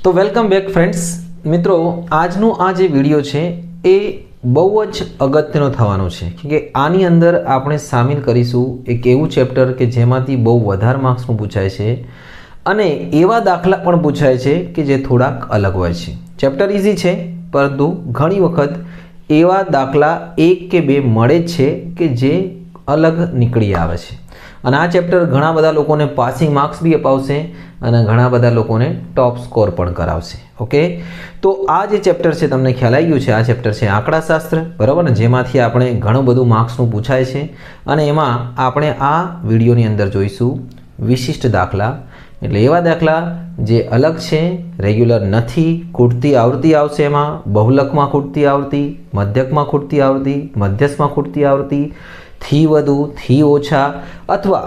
તો welcome back friends. મિત્રો, આજનો આ જે વિડીયો છે એ બહુ જ અગત્યનો થવાનો છે કે આની અંદર આપણે સામેલ કરીશું એક એવું ચેપ્ટર કે જેમાંથી બહુ વધારે માર્ક્સનું પૂછાય છે અને એવા દાખલા પણ પૂછાય છે કે જે થોડાક અલગ હોય છે. ચેપ્ટર ઇઝી છે પરંતુ ઘણી વખત એવા દાખલા એક કે બે મળે જ છે કે જે અલગ નીકળી આવે છે અને આ ચેપ્ટર ઘણા બધા લોકોને પાસિંગ માર્ક્સ બી અપાવશે અને ઘણા બધા લોકોને ટોપ સ્કોર પણ કરાવશે. ઓકે, તો આ જે ચેપ્ટર છે તમને ખ્યાલ આવી ગયું છે, આ ચેપ્ટર છે આંકડાશાસ્ત્ર, બરાબર ને, જેમાંથી આપણે ઘણું બધું માર્ક્સનું પૂછાય છે અને એમાં આપણે આ વિડીયોની અંદર જોઈશું વિશિષ્ટ દાખલા, એટલે એવા દાખલા જે અલગ છે, રેગ્યુલર નથી, ખૂટતી આવૃત્તિ આવશે, એમાં બહુલકમાં ખૂટતી આવૃત્તિ, મધ્યકમાં ખૂટતી આવૃત્તિ, મધ્યસ્થમાં ખૂટતી આવૃત્તિ, થી વધુ, થી ઓછા, અથવા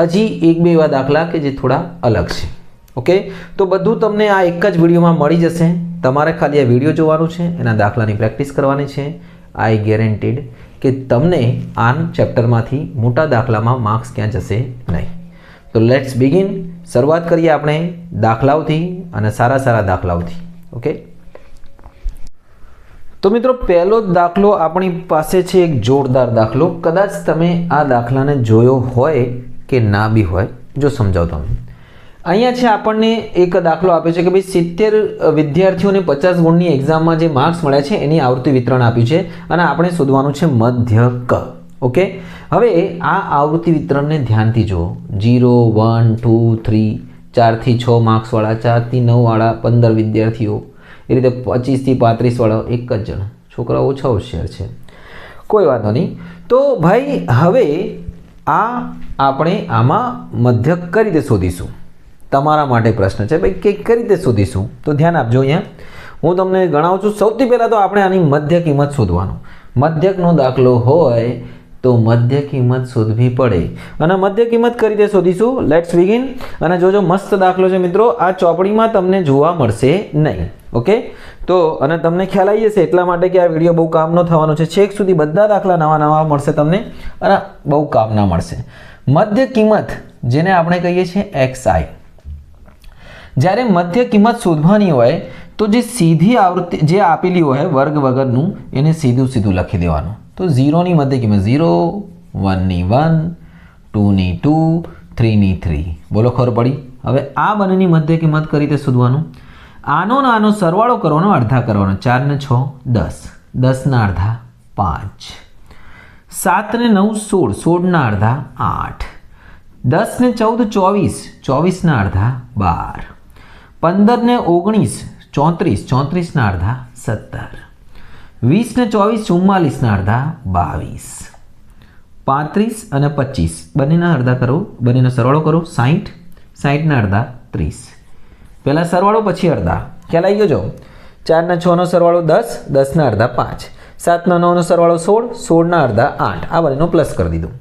હજી એક બે એવા દાખલા કે જે થોડા અલગ છે. ઓકે, તો બધું તમને આ એક જ વિડીયોમાં મળી જશે. તમારે ખાલી આ વિડીયો જોવાનું છે, એના દાખલાની પ્રેક્ટિસ કરવાની છે. આઈ ગેરંટીડ કે તમને આ ચેપ્ટરમાંથી મોટા દાખલામાં માર્ક્સ ક્યાં જશે નહીં. તો લેટ્સ બિગિન. શરૂઆત કરીએ આપણે દાખલાઓથી અને સારા સારા દાખલાઓથી. ઓકે, તો મિત્રો, પહેલો દાખલો આપણી પાસે છે એક જોરદાર દાખલો. કદાચ તમે આ દાખલાને જોયો હોય કે ના બી હોય. જો સમજાવું તમને, અહીંયા છે આપણને એક દાખલો આપ્યો છે કે ભાઈ 70 વિદ્યાર્થીઓને 50 ગુણની એક્ઝામમાં જે માર્ક્સ મળ્યા છે એની આવૃત્તિ વિતરણ આપ્યું છે અને આપણે શોધવાનું છે મધ્યક. ઓકે, હવે આ આવૃત્તિ વિતરણને ધ્યાનથી જુઓ. 0, 1, 2, 3, 4 થી 6 માર્ક્સવાળા, 4 થી 9 વાળા 15 વિદ્યાર્થીઓ, એ રીતે 25 થી 35 વાળા એક જ જણ. છોકરાઓ ઓછા હોશિયાર છે, કોઈ વાંધો નહીં. તો ભાઈ હવે આપણે આમાં મધ્યક કઈ રીતે શોધીશું? તમારા માટે પ્રશ્ન છે ભાઈ કે કઈ રીતે શોધીશું? તો ધ્યાન આપજો. અહીંયા હું તમને ગણાવું છું. સૌથી પહેલાં તો આપણે આની મધ્ય કિંમત શોધવાનું. મધ્યકનો દાખલો હોય તો મધ્ય કિંમત શોધવી પડે અને મધ્ય કિંમત કઈ રીતે શોધીશું? Let's begin. અને જોજો, મસ્ત દાખલો છે મિત્રો. આ ચોપડીમાં તમને જોવા મળશે નહીં. ઓકે, તો અને તમને ખ્યાલ આવી જશે એટલા માટે કે આ વિડીયો બહુ કામનો થવાનો છે. છેક સુધી બધા દાખલા નવા નવા મળશે તમને અને બહુ કામના મળશે. મધ્ય કિંમત જેને આપણે કહીએ છીએ XI. જ્યારે મધ્ય કિંમત શોધવાની હોય તો જે સીધી આવૃત્તિ જે આપેલી હોય વર્ગ વગરનું એને સીધું સીધું લખી દેવાનું. તો 0ની મધ્ય કિંમત 0, 1ની 1, 2ની 2, 3ની 3. બોલો, ખબર પડી? હવે આ બંનેની મધ્ય કિંમત કઈ રીતે શોધવાનું? આનો આનો સરવાળો કરવાનો, અડધા કરવાનો. 4 ને 6 10, 10 ના અડધા 5, 7 ને 9 16, 16 ના અડધા 8, 10 ને 14 24, 24 ના અડધા 12, 15 ને 19 34, 34 ના અડધા 17, 20 ને 24 44 ના અડધા 22, 35 અને 25 બંનેના અડધા કરો, બંનેનો સરવાળો કરો. 60, 60 ના અડધા 30. પહેલાં સરવાળો પછી અડધા. ખ્યાલ આવી ગયો? જો 4 ના 6 નો સરવાળો 10, 10 ના અડધા 5, 7 ના 9 નો સરવાળો 16, 16 ના અડધા 8. આ બંનેનો પ્લસ કરી દીધું.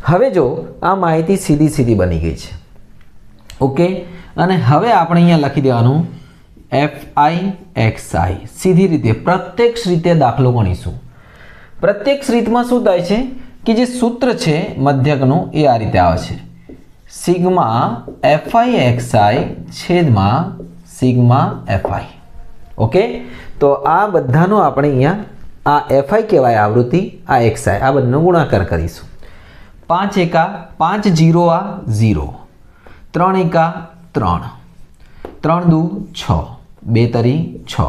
હવે જો આ માહિતી સીધી સીધી બની ગઈ છે. ઓકે, અને હવે આપણે અહીંયા લખી દેવાનું FI XI. સીધી રીતે પ્રત્યક્ષ રીતે દાખલો ગણીશું. પ્રત્યક્ષ રીતમાં શું થાય છે કે જે સૂત્ર છે મધ્યકનું એ આ રીતે આવે છે: સિગ્મા FI XI છેદમાં સિગ્મા FI. ઓકે, તો આ બધાનો આપણે અહીંયા આ FI કહેવાય આવૃત્તિ, આ XI, આ બંનેનો ગુણાકાર કરીશું. 5 એકા 5, 0 આ 0, 3 એકા 3, 3 દુ 6, 2 તરી 6,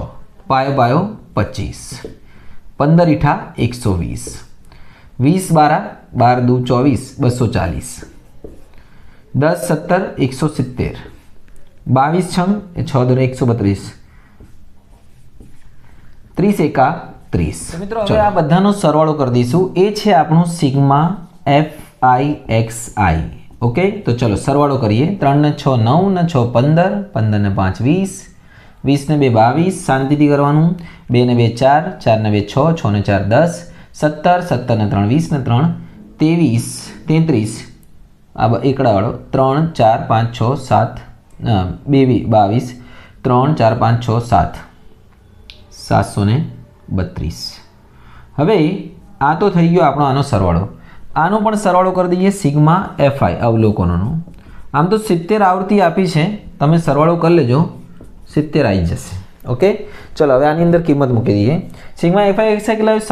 પાયો પાયો 25, 15 ઈઠા 120, 20 બારા 12 દુ 24, 240, 10 17 170, 22 છંગ એ 6 દુ 132, 30 એકા 30. મિત્રો, હવે આ બધાનો સરવાળો કરી દઈશું. એ છે આપણું સિગ્મા FI XI. ઓકે, તો ચલો સરવાળો કરીએ. 3 ને 6 9, ને 6 15, 15 ને 5 20, 20 ને 2 22, શાંતિથી કરવાનું. 2 ને 2 4, 4 ને 2 6, 6 ને 4 10, 17, 17 ને 3 20 ને 3 23, 33. આ એકડાવાળો 3 4 5 6 7, 2 22, 3 4 5 6 7, 732. હવે આ તો થઈ ગયો આપણો આનો સરવાળો. આનો પણ સરવાળો કરી દઈએ સિગ્મા FI અવલોકનોનો. આમ તો 70 આવૃત્તિ આપી છે, તમે સરવાળો કરી લેજો. 70 આવી જશે. ઓકે, ચલો હવે આની અંદર કિંમત મૂકી દઈએ. સિગ્મા એફઆઈ એક્સઆઈ કેટલા આવ્યું?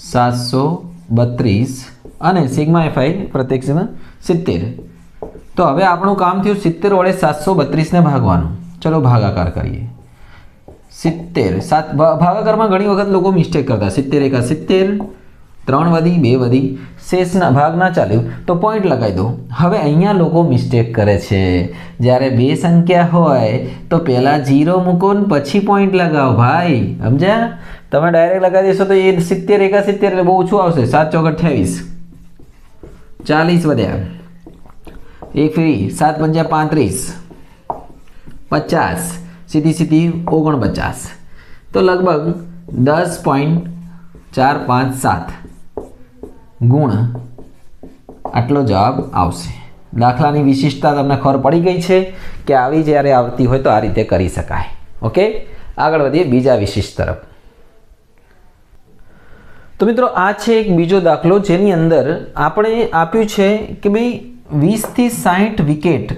732 અને સિગ્મા એફઆઈ પ્રત્યક્ષમાં 70. તો હવે આપણું કામ થયું 70 વડે 732 ને ભાગવાનું. ચલો ભાગાકાર કરીએ. 70 ભાગાકારમાં ઘણી વખત લોકો મિસ્ટેક કરતા. 70 એકા 70, 3 વધી 2 વધી, શેષના ભાગ ના ચાલ્યું તો પોઈન્ટ લગાવી દો. હવે અહીંયા લોકો મિસ્ટેક કરે છે. જ્યારે બે સંખ્યા હોય તો પહેલાં 0 મૂકો ને પછી પોઈન્ટ લગાવો ભાઈ, સમજ્યા? તમે ડાયરેક્ટ લગાવી દેશો તો એ 70 એકા 70 એટલે બહુ ઓછું આવશે. 7 ચોક 28, 40 વધ્યા, એક ફરી 7 પંજા 35, 50, સીધી 49. તો લગભગ 10.457 ગુણ આટલો જવાબ આવશે. દાખલાની વિશિષ્ટતા તમને ખબર પડી ગઈ છે કે આવી જ્યારે આવતી હોય તો આ રીતે કરી શકાય. ઓકે, આગળ વધીએ બીજા વિશિષ્ટ તરફ. તો મિત્રો આ છે એક બીજો દાખલો જેની અંદર આપણે આપ્યું છે કે ભાઈ 20 થી 60 વિકેટ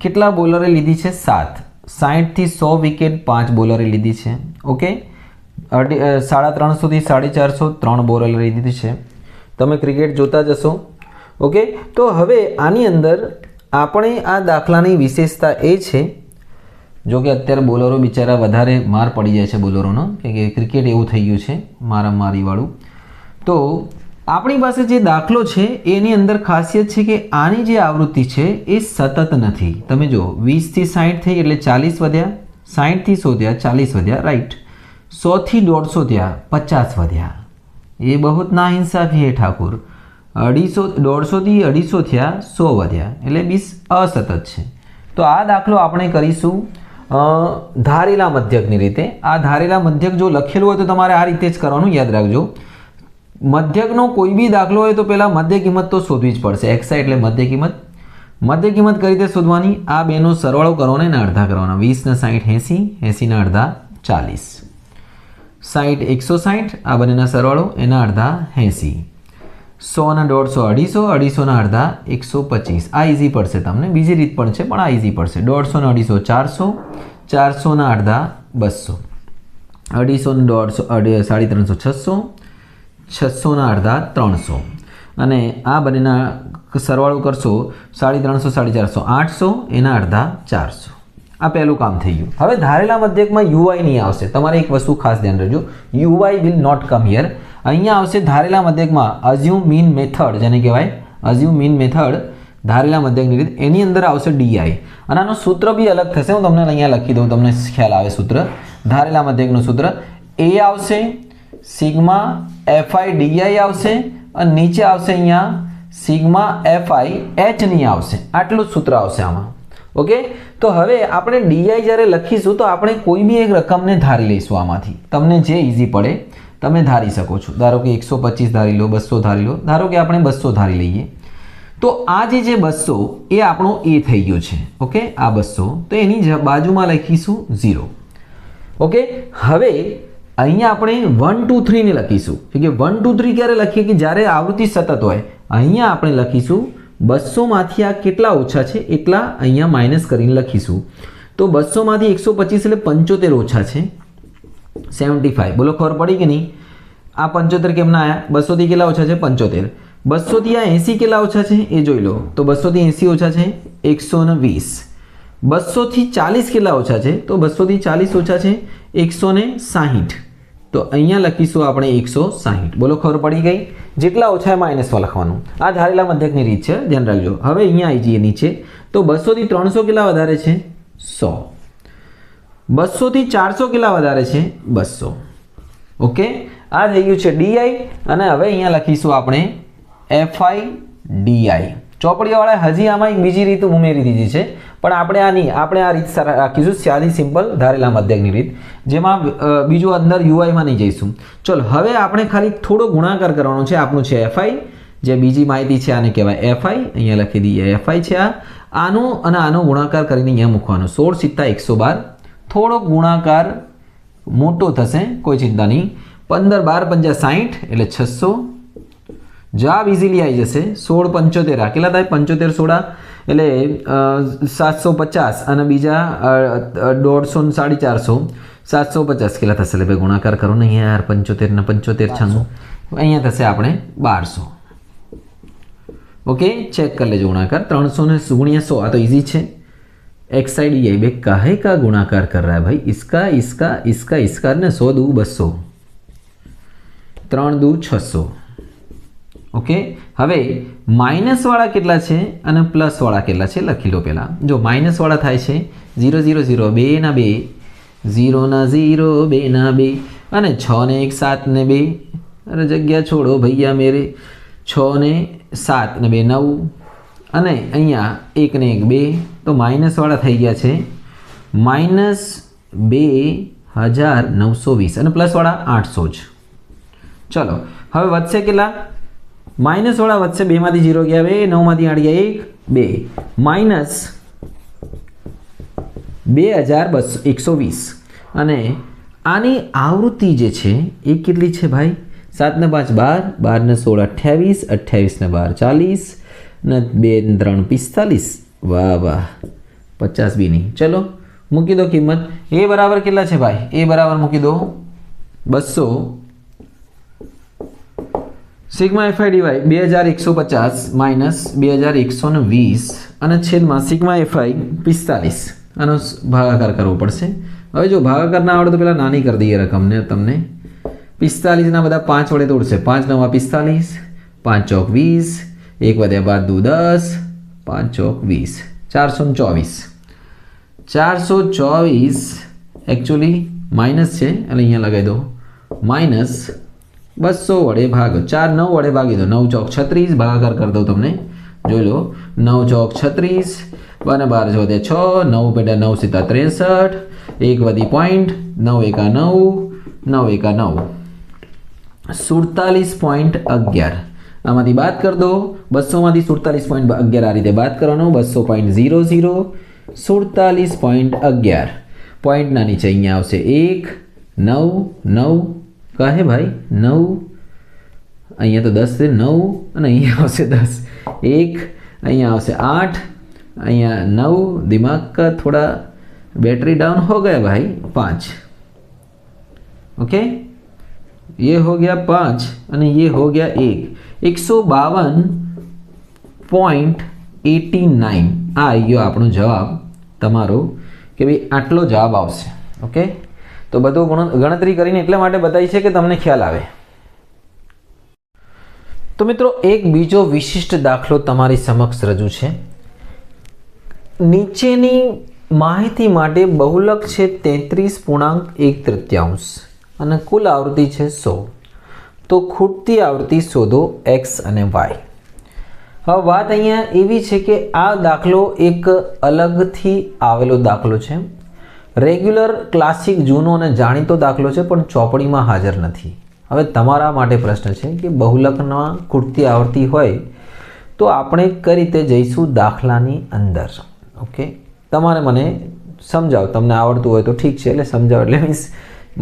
કેટલા બોલરે લીધી છે? 7. 60 થી 100 વિકેટ 5 બોલરે લીધી છે. ઓકે, 350 થી 450 3 બોલરે લીધી છે. તમે ક્રિકેટ જોતા જશો. ઓકે, તો હવે આની અંદર આપણે આ દાખલાની વિશેષતા એ છે, જો કે અત્યારે બોલરો બિચારા વધારે માર પડી જાય છે બોલરોનો, કે ક્રિકેટ એવું થઈ ગયું છે મારામારીવાળું. તો આપણી પાસે જે દાખલો છે એની અંદર ખાસિયત છે કે આની જે આવૃત્તિ છે એ સતત નથી. તમે જો 20 થી 60 થઈ એટલે 40 વધ્યા, 60 થી 100 થયા 40 વધ્યા, રાઈટ. 100 થી 150 થયા 50 વધ્યા. એ બહુ ના ઇન્સાફી હે ઠાકુર. 150 થી 250 થયા 100 વધ્યા, એટલે 20 અસતત છે. તો આ દાખલો આપણે કરીશું ધારેલા મધ્યકની રીતે. આ ધારેલા મધ્યક જો લખેલું હોય તો તમારે આ રીતે જ કરવાનું, યાદ રાખજો. મધ્યકનો કોઈ બી દાખલો હોય તો પહેલાં મધ્ય કિંમત તો શોધવી જ પડશે. એક્સઆઈ એટલે મધ્ય કિંમત. મધ્ય કિંમત કઈ રીતે શોધવાની? આ બેનો સરવાળો કરવાનો, એના અડધા કરવાના. 20 ને 60 80, 80 ના અડધા 40, 60 160, આ બંનેના સરવાળો, એના અડધા 80, 100 ના 150 250, 250 ના અડધા 125. આ ઇઝી પડશે તમને. બીજી રીત પણ છે પણ આ ઇઝી પડશે. 150 ને 250 400, 400 ના અડધા 200, 250 ને 150 350 600, 600 ના અડધા 300, અને આ બંનેના સરવાળો કરશો 350 450 800, એના અડધા 400. આ પહેલું કામ થઈ ગયું. હવે ધારેલા મધ્યકમાં યુઆઈ નહીં આવશે. તમારે એક વસ્તુ ખાસ ધ્યાન રાખજો, u i will not come here. અહીંયા આવશે ધારેલા મધ્યકમાં અઝ્યુમ મીન મેથડ, જેને કહેવાય અઝ્યુમ મીન મેથડ, ધારેલા મધ્યકની રીત. એની અંદર આવશે ડીઆઈ, અને આનું સૂત્ર બી અલગ થશે. હું તમને અહીંયા લખી દઉં, તમને ખ્યાલ આવે સૂત્ર. ધારેલા મધ્યકનું સૂત્ર એ આવશે, સિગ્મા એફઆઈ ડીઆઈ આવશે, અને નીચે આવશે અહીંયા સિગ્મા એફઆઈ એચ ની આવશે. આટલું જ સૂત્ર આવશે આમાં. ઓકે, તો હવે આપણે ડીઆઈ જ્યારે લખીશું તો આપણે કોઈ બી એક રકમને ધારી લઈશું આમાંથી. તમને જે ઇઝી પડે તમે ધારી શકો છો. ધારો કે 125 ધારી લો, 200 ધારી લો. ધારો કે આપણે 200 ધારી લઈએ. તો આ જે 200 એ આપણો એ થઈ ગયો છે. ઓકે, આ 200, તો એની બાજુમાં લખીશું 0. ઓકે, હવે અહીંયા આપણે 1 2 3 ને લખીશું. કે 1 2 3 ક્યારે લખીએ? કે જ્યારે આવૃત્તિ સતત હોય. અહીંયા આપણે લખીશું 200 માંથી આ કેટલા ઓછા છે એટલા અહીંયા માઇનસ કરીને લખીશું. તો 200 માંથી 125 એટલે 75 ઓછા છે 75. બોલો ખબર પડી કે નહીં? આ 75 કેમ ના આવ્યા? 200 થી કેટલા ઓછા છે? 75. 200 થી આ 80 કેટલા ઓછા છે એ જોઈ લો. તો 200 થી 80 ઓછા છે 120. 200 થી 40 કેટલા ઓછા છે? તો 200 થી 40 ઓછા છે 160. તો અહીંયા લખીશું આપણે 160. બોલો ખબર પડી ગઈ? જેટલા ઓછા એ માઇનસમાં લખવાનું. આ ધારેલા મધ્યકની રીત છે, ધ્યાન રાખજો. હવે અહીંયા આવી જઈએ નીચે. તો 200 થી 300 કેટલા વધારે છે? 100. 200 થી 400 કેટલા વધારે છે? 200. ઓકે, આ થઈ ગયું છે ડીઆઈ. અને હવે અહીંયા લખીશું આપણે એફઆઈ ડીઆઈ. ચોપડીવાળા હજી આમાં એક બીજી રીત ઉમેરી દીધી છે, પણ આપણે આ નહીં, આપણે આ રીત રાખીશું, સાદી સિમ્પલ ધારેલા મધ્યકની રીત, જેમાં બીજું અંદર યુઆઈમાં નહીં જઈશું. ચલો, હવે આપણે ખાલી થોડો ગુણાકાર કરવાનો છે. આપણું છે એફઆઈ, જે બીજી માહિતી છે આને કહેવાય એફઆઈ. અહીંયા લખી દઈએ એફઆઈ છે આનો, અને આનો ગુણાકાર કરીને અહીંયા મૂકવાનો. 16 × 112. થોડોક ગુણાકાર મોટો થશે, કોઈ ચિંતા નહીં. 15 12 50 60 એટલે 600. જવાબ ઇઝીલી આવી જશે 16 75 કેટલા થાય 75 16 એટલે 750 અને બીજા 150 450 750 કેટલા થશે? એટલે ભાઈ ગુણાકાર કરો ને યાર 75 ને 75 96 અહીંયા થશે આપણે 1200. ओके चेक कर लेजो गुणाकार 300 ने गुणिया 100 आ तो इजी है. एक्स साइड ये बे काहे का गुणाकार कर रहा है भाई? इसका इसका इसका इसका ने 100 दू 200 3 दू 600. ओके हवे माइनस वाला केटला छे अने प्लस वाला केटला छे लखी लो. पहला जो माइनस वाला थाय छे 0 0 0 2 ना 2 0 ना 0 2 ना 2 अने 6 ने 1 7 ने 2 अरे जग्या छोड़ो भैया मेरे 6 ने 7 ने 2 9 અને અહીંયા 1 ને 1 2 તો માઇનસવાળા થઈ ગયા છે -2920 અને પ્લસવાળા 800 જ. ચલો હવે વધશે કેટલા? માઇનસવાળા વધશે 2 માંથી 0 ગયા 2 9 માંથી 8 ગયા 1 2 માઇનસ 2220 અને આની આવૃત્તિ જે છે એ કેટલી છે ભાઈ? 7 ને 5 12 12 ને 16 28 28 ને 12 40 ने 2 ने 3 45 वाह वाह 50 भी नहीं. चलो मूकी दो किंमत. ए बराबर केटला छे भाई? ए बराबर मूकी दो 200 सिग्मा एफआई डीवाय 2150 माइनस 2120 અને છેદમાં સિગ્મા એફઆઈ 45 આનો ભાગાકાર કરવો પડશે. હવે જો ભાગાકાર ના આવડે તો પેલા નાની કરી દઈએ રકમને. તમને 45 ના બધા 5 વડે તોડશે. 5 9 45 5 ચોક 20 एक वध्या 12 दू 10 5 चौक 20 424 एक्चुअली माइनस है એટલે અહીંયા લગાવી દો માઇનસ 200 વડે ભાગો 4 9 વડે ભાગી દો 9 ચોક 36 ભાગાકાર કરી દો. તમને જોઈ લો 9 ચોક 36 અને 12 જોડે 6 9 પેટા 9 સીતા 63 એક વધી પોઈન્ટ 9 એકા 9 9 એકા 9 47.11 આમાંથી બાદ કરી દો. 200 માંથી 47.11 આ રીતે બાદ કરવાનો. 200.00 47.11 પોઈન્ટના નીચે અહીંયા આવશે 1 9 9 કહે ભાઈ 9 અહીંયા તો 10 છે 9 અને અહીંયા આવશે 10 1 અહીંયા આવશે 8 અહીંયા 9 दिमाग का थोड़ा बैटरी डाउन हो गया भाई 5. ओके ये हो गया 5 અને ये हो गया 1 152.89 આ આવી ગયો આપણો જવાબ તમારો કે ભાઈ આટલો જવાબ આવશે. ઓકે તો બધું ગણતરી કરીને એટલા માટે બતાવી છે કે તમને ખ્યાલ આવે. તો મિત્રો એક બીજો વિશિષ્ટ દાખલો તમારી સમક્ષ રજૂ છે. નીચેની માહિતી માટે બહુલક છે 33.1/3 અને કુલ આવૃત્તિ છે 100. તો ખૂટતી આવૃત્તિ શોધો x અને y. હવે વાત અહીંયા એવી છે કે આ દાખલો એક અલગથી આવેલો દાખલો છે. રેગ્યુલર ક્લાસિક જૂનો અને જાણીતો દાખલો છે પણ ચોપડીમાં હાજર નથી. હવે તમારા માટે પ્રશ્ન છે કે બહુલકમાં ખૂટતી આવૃત્તિ હોય તો આપણે કઈ રીતે જઈશું દાખલાની અંદર. ઓકે તમારે મને સમજાવો. તમને આવડતું હોય તો ઠીક છે એટલે સમજાવો એટલે મીન્સ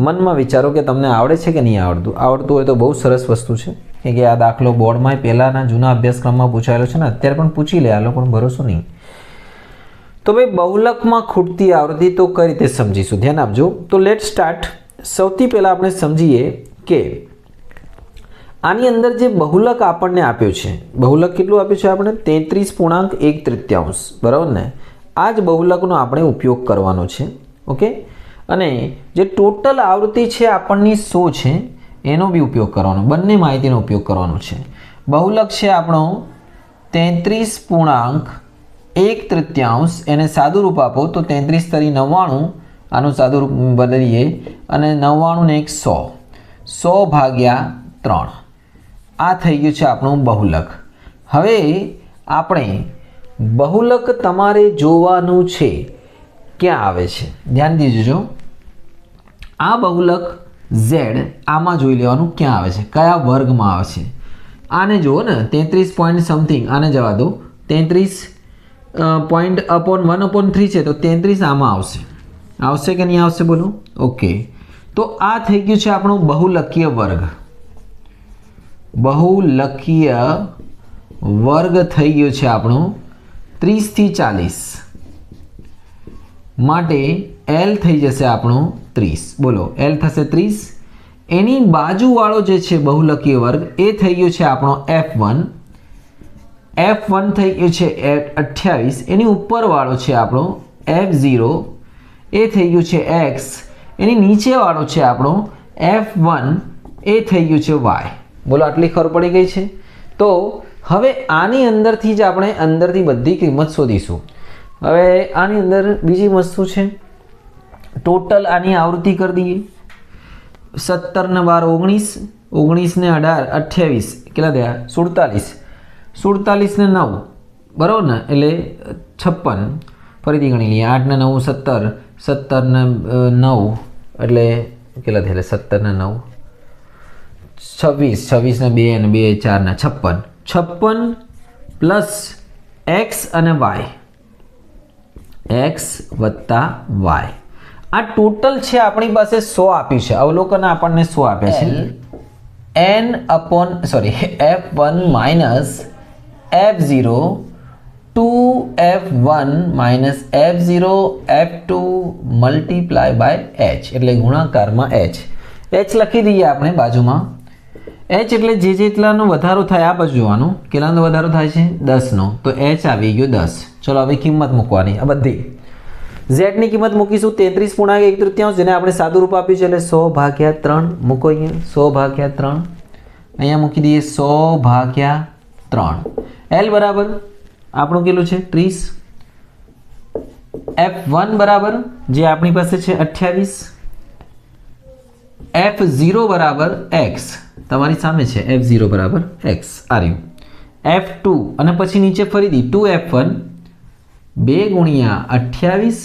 મનમાં વિચારો કે તમને આવડે છે કે નહીં આવડતું. આવડતું હોય તો બહુ સરસ વસ્તુ છે કે આ દાખલો બોર્ડમાં પહેલાંના જૂના અભ્યાસક્રમમાં પૂછાયેલો છે ને અત્યારે પણ પૂછી લે આ લોકોને ભરોસો નહીં. તો ભાઈ બહુલકમાં ખૂટતી આવૃત્તિ તો કઈ રીતે સમજીશું ધ્યાન આપજો. તો લેટ સ્ટાર્ટ. સૌથી પહેલાં આપણે સમજીએ કે આની અંદર જે બહુલક આપણને આપ્યો છે બહુલક કેટલું આપ્યું છે આપણે 33.1/3 બરાબર ને. આ જ બહુલકનો આપણે ઉપયોગ કરવાનો છે. ઓકે અને જે ટોટલ આવૃત્તિ છે આપણની 100 છે એનો બી ઉપયોગ કરવાનો. બંને માહિતીનો ઉપયોગ કરવાનો છે. બહુલક છે આપણો 33.1/3 એને સાદું રૂપ આપો તો 33 તરી 99 આનું સાદું રૂપ બદલીએ અને 99 ને 100 100 ભાગ્યા 3 આ થઈ ગયું છે આપણું બહુલક. હવે આપણે બહુલક તમારે જોવાનું છે ક્યાં આવે છે ધ્યાન દીજો. આ બહુલક z આમાં જોઈ લેવાનું ક્યાં આવે છે કયા વર્ગમાં આવે છે. આને જુઓ ને 33 પોઈન્ટ સમથિંગ આને જવા દો 33.1/3 છે તો 33 આમાં આવશે. આવશે કે નહીં આવશે બોલો. ઓકે તો આ થઈ ગયું છે આપણો બહુલકીય વર્ગ. બહુલકીય વર્ગ થઈ ગયો છે આપણો 30 થી 40 માટે L થઈ જશે આપણો 30. બોલો L થશે 30. એની બાજુવાળો જે છે બહુલકીય વર્ગ એ થઈ ગયો છે આપણો F1. F1 થઈ ગયો છે 28. એની ઉપરવાળો છે આપણો F0 એ થઈ ગયું છે X. એની નીચેવાળો છે આપણો F1 એ થઈ ગયું છે Y. બોલો આટલી ખબર પડી ગઈ છે. તો હવે આની અંદરથી જ આપણે અંદરથી બધી કિંમત શોધીશું. હવે આની અંદર બીજી વસ્તુ છે, ટોટલ આની આવૃત્તિ કરી દઈએ. 17 ને 12 19, 19 ને 18 28, કેટલા થયા? 47, 47 ને 9 બરાબર ને, એટલે 56. ફરીથી ગણી લઈએ. 8 ને 9 17, 17 ને 9 એટલે કેટલા થયા? 17 ને 9 26, 26 ને 2 અને 2 4 ને 56. 56 પ્લસ x અને y, x વત્તા y. આ ટોટલ છે આપણી પાસે 100 આપ્યું છે. અવલોકન આપણને 100 આપ્યા છે. F1 minus F0 2F1 minus F0 F2 multiply by h, એટલે ગુણાકારમાં h. h લખી દઈએ આપણે બાજુમાં. h એટલે જે જેટલાનો વધારો થાય આ બાજુ જોવાનું. કેટલાનો વધારો થાય છે? 10નો. તો h આવી ગયો 10. ચલો હવે કિંમત મૂકવાની. આ બધી z ની કિંમત મૂકીશું 33.1/3, જેને આપણે સાદું રૂપ આપ્યું છે, એટલે 100/3 મૂકો. અહીંયા 100/3 અહીંયા મૂકી દઈએ. 100/3. l બરાબર આપણું કેટલું છે? 30. F1 બરાબર જે આપણી પાસે છે 28. F0 બરાબર x, તમારી સામે છે. F0 બરાબર x આ રહ્યું. F2 અને પછી નીચે ફરીથી 2F1 2 ગુણ્યા 28,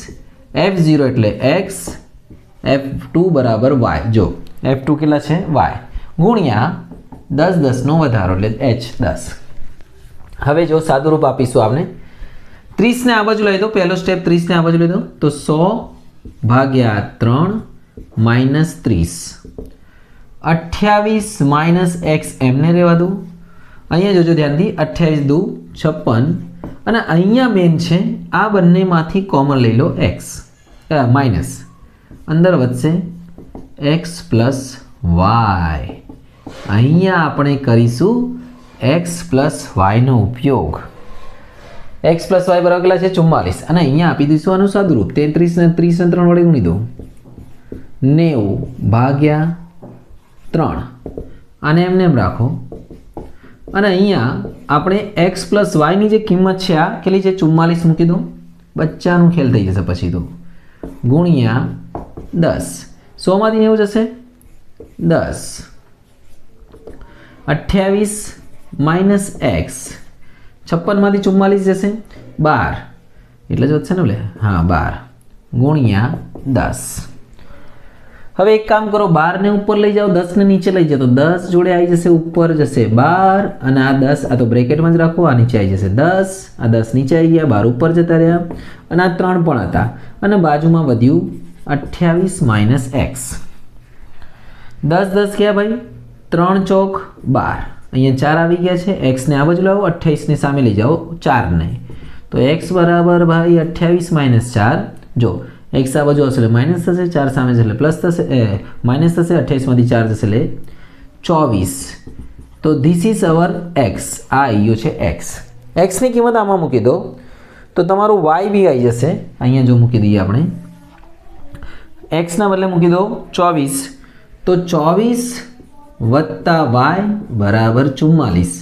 F0 એટલે x, F2 બરાબર y. જો F2 કેટલા છે? y ગુણ્યા 10 10નો વધારો એટલે h 10. હવે જો સાદું રૂપ આપીશું આપણે. 30 ને આ બાજુ લઈ દો. પહેલો સ્ટેપ 30 ને આ બાજુ લઈ દો તો 100/3 માઇનસ 30. 28 માઇનસ x એમને રહેવા દો. અહીંયા જોજો ધ્યાનથી. 28 દુ 56 અને અહીંયા મેન છે આ બંનેમાંથી કોમન લઈ લો x માઇનસ, અંદર વધશે x પ્લસ y. અહીંયા આપણે કરીશું x પ્લસ વાયનો ઉપયોગ. x પ્લસ વાય બરાબર કેટલા છે? 44. અને અહીંયા આપી દઈશું આનું સાદુરૂપ. 33 ને 30 ને 3 વડે ગુણી દો. 90/3. આને એમને એમ રાખો. અને અહીંયા આપણે x પ્લસ વાયની જે કિંમત છે આ કેટલી છે? 44 મૂકી દો. બચ્ચાનું ખેલ થઈ જશે પછી તો. ગુણ્યા 10. 100 માંથી 90 જશે 10. 28 માઇનસ x, 56 માંથી 44 જશે 12, એટલે જ વધશે ને બોલે. હા 12 ગુણ્યા 10. હવે એક કામ કરો, 12 ને ઉપર લઈ જાઓ, 10 ને નીચે લઈ જાઓ તો 10 જોડે આવી જશે, ઉપર જશે 12 અને આ 10 આ તો બ્રેકેટમાં જ રાખો. આ નીચે આવી જશે 10, આ 10 નીચે આવી ગયા, 12 ઉપર જતા રહ્યા અને આ 3 પણ હતા અને બાજુમાં વધ્યું 28 માઇનસ x. 10 10 ક્યાં ભાઈ? 3 ચોક 12. અહીંયા 4 આવી ગયા છે. x ને આ બાજુ લાવો, 28 ની સામે લઈ જાઓ 4 ને. તો x બરાબર ભાઈ 28 માઇનસ 4. જો x આ બાજુ હશે એટલે માઇનસ થશે, 4 સામે છે એટલે પ્લસ થશે, માઇનસ થશે. 28 માંથી 4 જશે એટલે 24. તો ધીસ ઇઝ અવર x. આ આવી ગયો છે x. x ની કિંમત આમાં મૂકી દો તો તમારું y બી આવી જશે. અહીંયા જો મૂકી દઈએ આપણે, x ના બદલે મૂકી દો 24. તો 24 વત્તા y બરાબર 44.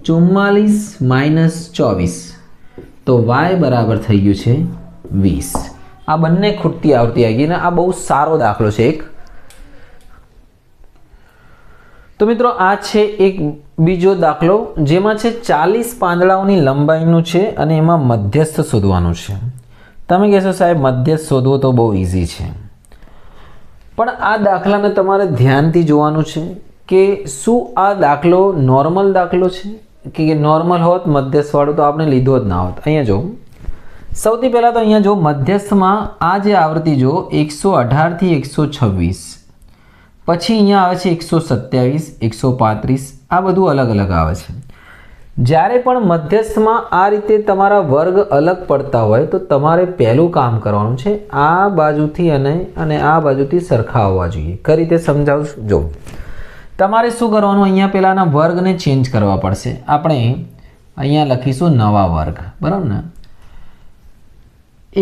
44 માઇનસ 24 તો y બરાબર થઈ ગયું છે 20. આ બંને ખૂટતી આવૃત્તિ આવી ગઈ ને આ બહુ સારો દાખલો છે એક. તો મિત્રો આ છે એક બીજો દાખલો જેમાં છે 40 પાંદડાઓની લંબાઈનું છે અને એમાં મધ્યસ્થ શોધવાનું છે. તમે કહેશો સાહેબ મધ્યસ્થ શોધવો તો બહુ ઇઝી છે, પણ આ દાખલાને તમારે ધ્યાનથી જોવાનું છે કે શું આ દાખલો નોર્મલ દાખલો છે કે નોર્મલ હોત મધ્યસ્થવાળો તો આપણે લીધો જ ના હોત. અહીંયા જો સૌથી પહેલાં તો અહીંયા જો મધ્યસ્થમાં આ જે આવૃત્તિ જો 118 થી 126 પછી અહીંયા આવે છે 127, 135, આ બધું અલગ અલગ આવે છે. જ્યારે પણ મધ્યસ્થમાં આ રીતે તમારા વર્ગ અલગ પડતા હોય તો તમારે પહેલું કામ કરવાનું છે આ બાજુથી અને આ બાજુથી સરખા હોવા જોઈએ. કઈ રીતે સમજાવું છું? જો તમારે શું કરવાનું, અહીંયા પહેલાંના વર્ગને ચેન્જ કરવા પડશે. આપણે અહીંયા લખીશું નવા વર્ગ, બરાબર ને.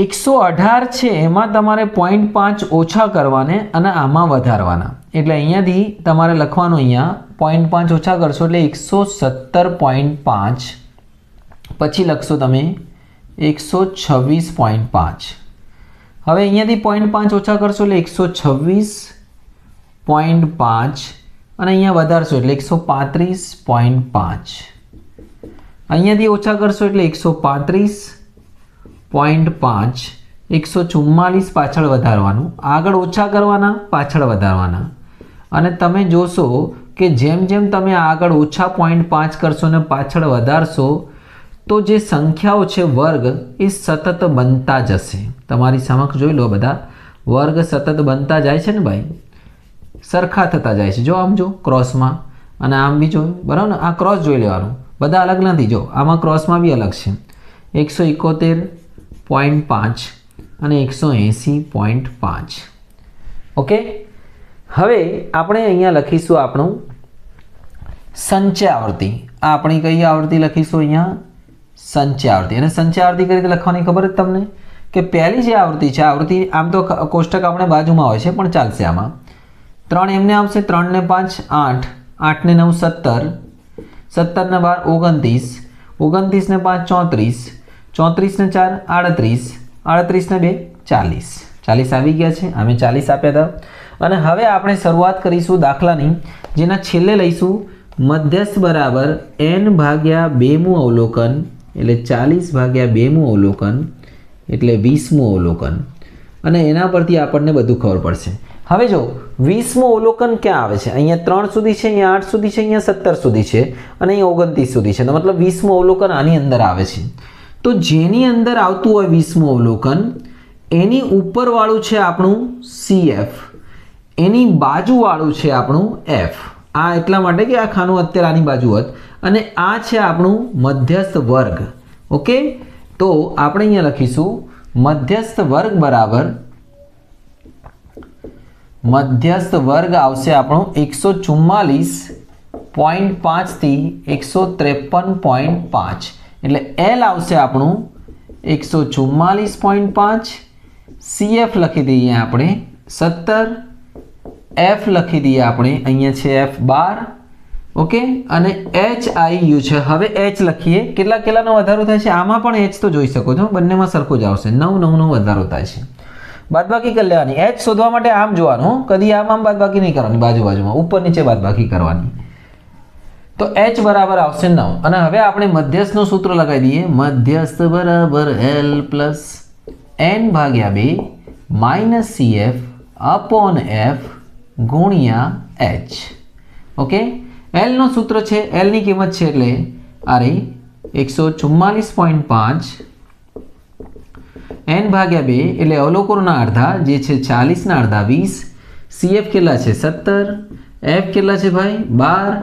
118 છે એમાં તમારે 0.5 ઓછા કરવાને અને આમાં વધારવાના. એટલે અહીંયાથી તમારે લખવાનું, અહીંયા 0.5 ઓછા કરશો એટલે 117.5, પછી લખશો તમે 126.5. હવે અહીંયાથી 0.5 ઓછા કરશો એટલે 126.5 અને અહીંયા વધારશો એટલે 135.5. અહીંયાથી ઓછા કરશો એટલે 135.5, 144 પાછળ વધારવાનું, આગળ ઓછા કરવાના, પાછળ વધારવાના. અને તમે જોશો કે જેમ જેમ તમે આગળ ઓછા 0.5 કરશો ને પાછળ વધારશો તો જે સંખ્યાઓ છે વર્ગ એ સતત બનતા જશે. તમારી સમક્ષ જોઈ લો, બધા વર્ગ સતત બનતા જાય છે ને ભાઈ, સરખા થતા જાય છે. જો આમ જો ક્રોસમાં, અને આમ બી જોયું, બરાબર ને. આ ક્રોસ જોઈ લેવાનું, બધા અલગ નથી. જો આમાં ક્રોસમાં બી અલગ છે, 171.5 અને 180.5. ઓકે, હવે આપણે અહીંયા લખીશું આપણું સંચય આવૃત્તિ. આ આપણી કઈ આવૃત્તિ લખીશું? અહીંયા સંચય આવૃત્તિ. અને સંચય આવૃત્તિ કઈ રીતે લખવાની ખબર જ તમને? કે પહેલી જે આવૃત્તિ છે, આવૃત્તિ આમ તો કોષ્ટક આપણે બાજુમાં હોય છે પણ ચાલશે. આમાં 3 એમને આવશે, 3 ને 5 8, 8 ને 9 17, 17 ને 12 29, 29 ને 5 34, 34 ને 4 38, 38 ને 2 40. 40 આવી ગયા છે, અમે 40 આપ્યા હતા. અને હવે આપણે શરૂઆત કરીશું દાખલાની, જેના છેલ્લે લઈશું મધ્યસ્થ બરાબર n ભાગ્યા 2મું અવલોકન, એટલે 40 ભાગ્યા 2મું અવલોકન એટલે 20મું અવલોકન. અને એના પરથી આપણને બધું ખબર પડશે. હવે જો 20મું અવલોકન ક્યાં આવે છે? અહીંયા 3 સુધી છે, અહીંયા 8 સુધી છે, અહીંયા 17 સુધી છે અને અહીંયા 29 સુધી છે. તો મતલબ 20મું અવલોકન આની અંદર આવે છે. તો જેની અંદર આવતું હોય 20મું અવલોકન, એની ઉપરવાળું છે આપણું CF, એની બાજુવાળું છે આપણું F. આ એટલા માટે કે આ ખાનું અત્યારે આની બાજુ હોત, અને આ છે આપણું મધ્યસ્થ વર્ગ. ઓકે, તો આપણે અહીંયા લખીશું મધ્યસ્થ વર્ગ બરાબર, મધ્યસ્થ વર્ગ આવશે આપણો 144.5 થી 153.5. એટલે L આવશે આપણું 144.5, CF લખી દઈએ આપણે 17, F લખી દઈએ આપણે, અહીંયા છે F 12. ઓકે, અને HIU છે. હવે H લખીએ. કેટલાનો વધારો થાય છે? આમાં પણ H તો જોઈ શકો છો, બંનેમાં સરખું જ આવશે. 9 વધારો થાય છે. બાદબાકી કરી લેવાની. H શોધવા માટે આમ જોવાનું, કદી આમ બાદબાકી નહીં કરવાની, બાજુમાં ઉપર નીચે બાદબાકી કરવાની. તો H બરાબર આવશે 9. અને હવે આપણે મધ્યસ્થનું સૂત્ર લગાવી દઈએ. મધ્યસ્થ બરાબર L પ્લસ n ભાગ્યા 2 માઇનસ CF અપોન F ગુણ્યા H. ઓકે, L નું સૂત્ર છે, L ની કિંમત છે એટલે આ રહી 144.5 n ભાગ્યા 2 એટલે અવલોકનોના અડધા જે છે 40 ના અડધા 20. CF કેટલા છે? 17. F કેટલા છે ભાઈ? 12.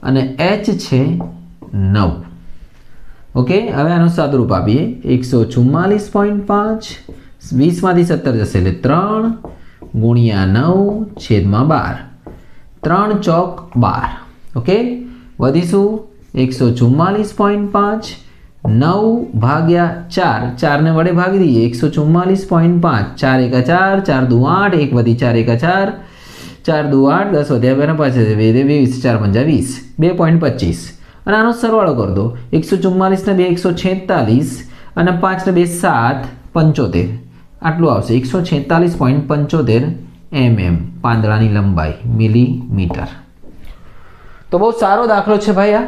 અને H છે 9. ઓકે, હવે આનું સાદુરૂપ આપીએ. 144.5, 20 માંથી 17 જશે એટલે 3 ગુણ્યા 9 છેદમાં 12. 3 ચોક 12. ઓકે, વધીશું 144.5, 9 ભાગ્યા 4, 4 ને વડે ભાગી દઈએ. 144.5, 4 એકા 4, 4 દુ 8, 1 વધી 4 એકા 4, 4 દુ 8, 10 વધ્યા 2 5 20, 4 5 20, 2.25. અને આનો સરવાળો કરી દો. 144 ને 2 146 અને 5 ને 2 7, 75. આટલું આવશે 146.75 mm પાંદડાની લંબાઈ મિલીમીટર. તો બહુ સારો દાખલો છે ભાઈ આ.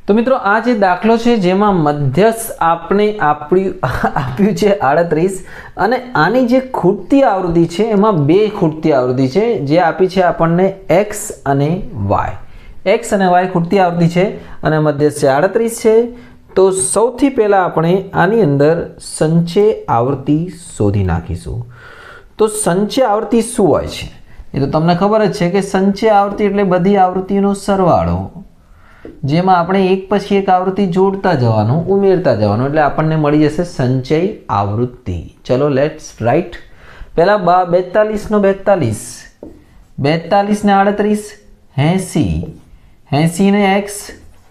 તો મિત્રો આ જે દાખલો છે જેમાં મધ્યસ્થ આપણે આપ્યું છે 38 અને આની જે ખૂટતી આવૃત્તિ છે એમાં બે ખૂટતી આવૃત્તિ છે જે આપી છે આપણને x અને y. x અને y ખૂટતી આવૃત્તિ છે અને મધ્યસ્થ છે 38 છે. તો સૌથી પહેલાં આપણે આની અંદર સંચય આવૃત્તિ શોધી નાખીશું. તો સંચય આવૃત્તિ શું હોય છે? એ તો તમને ખબર જ છે કે સંચય આવૃત્તિ એટલે બધી આવૃત્તિનો સરવાળો, જેમાં આપણે એક પછી એક આવૃત્તિ જોડતા જવાનું, ઉમેરતા જવાનું, એટલે આપણને મળી જશે સંચય આવૃત્તિ. ચલો લેટ્સ રાઇટ. પહેલા 42 નો 42, 42 ને 38, 80, 80 ને x,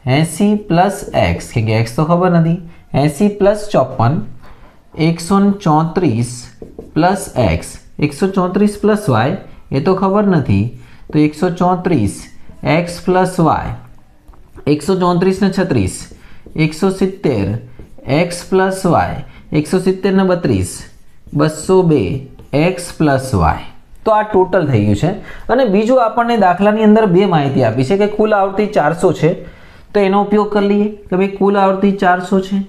80 પ્લસ x, કે x તો ખબર નથી, 80 plus 54, 134 plus x, 134 plus y એ તો ખબર નથી, તો 134 x પ્લસ y, 134 ને 36, 170 x પ્લસ y, 170 ને 32, 202 x પ્લસ y. તો આ ટોટલ થઈ ગયું છે. અને બીજું આપણને દાખલાની અંદર બે માહિતી આપી છે કે કુલ આવૃત્તિ 400 છે, તો એનો ઉપયોગ કરી લઈએ કે ભાઈ કુલ આવૃત્તિ 400 છે,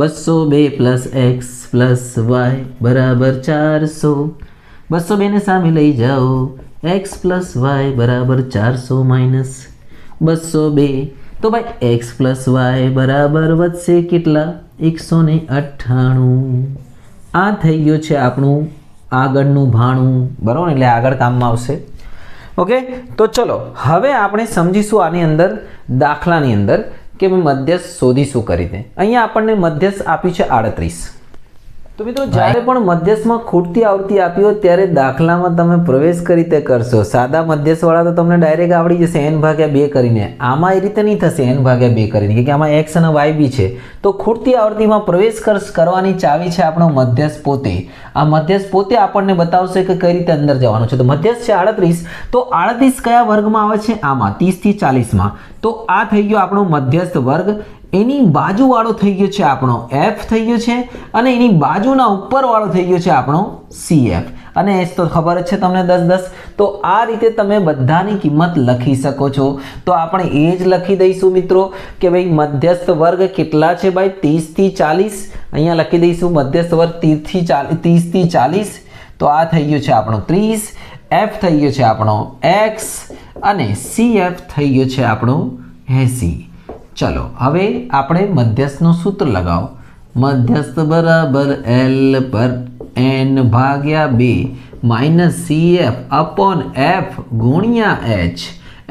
202 પ્લસ એક્સ પ્લસ વાય બરાબર 400, 202 ને સામે લઈ જાઓ, એક્સ પ્લસ વાય બરાબર 400 માઇનસ 202, તો ભાઈ એક્સ પ્લસ વાય બરાબર વધશે કેટલા? 198. આ થઈ ગયું છે આપણું આગળનું ભાણું, બરાબર, એટલે આગળ કામમાં આવશે. ઓકે, તો ચલો હવે આપણે સમજીશું આની અંદર દાખલાની અંદર કે મધ્યસ્થ શોધીશું કરી રીતે. અહીંયા આપણને મધ્યસ્થ આપ્યું છે 38. તો મિત્રો જ્યારે પણ મધ્યસ્થમાં ખૂટતી આવૃત્તિ આપી હોય ત્યારે દાખલામાં તમે પ્રવેશ કરી રીતે કરશો. સાદા મધ્યસ્થવાળા તો તમને ડાયરેક્ટ આવડી જશે n/2 કરીને. આમાં એ રીતે નહીં થશે n/2 કરીને, કે આમાં x અને y બી છે. તો ખૂટતી આવૃત્તિમાં પ્રવેશ કરવાની ચાવી છે આપણો મધ્યસ્થ પોતે. આ મધ્યસ્થ પોતે આપણને બતાવશે કે કઈ રીતે અંદર જવાનું છે. તો મધ્યસ્થ છે 38, તો 38 કયા વર્ગમાં આવે છે? આમાં 30 થી 40માં. તો આ થઈ ગયો આપણો મધ્યસ્થ વર્ગ. એની બાજુવાળો થઈ ગયો છે આપણો f થઈ ગયો છે, અને એની બાજુના ઉપરવાળો થઈ ગયો છે આપણો cf, અને h તો ખબર જ છે તમને 10. તો આ રીતે તમે બધાની કિંમત લખી શકો છો. તો આપણે એ જ લખી દઈશું મિત્રો કે ભાઈ મધ્યસ્થ વર્ગ કેટલા છે ભાઈ? 30 થી 40. અહીંયા લખી દઈશું મધ્યસ્થ વર્ગ 30 થી 40. તો આ થઈ ગયો છે આપણો 30, f થઈ ગયો છે આપણો x, અને cf થઈ ગયો છે આપણો 80. ચલો હવે આપણે મધ્યસ્થનું સૂત્ર લગાવો. મધ્યસ્થ બરાબર L પર n/2 minus CF upon F ગુણ્યા H.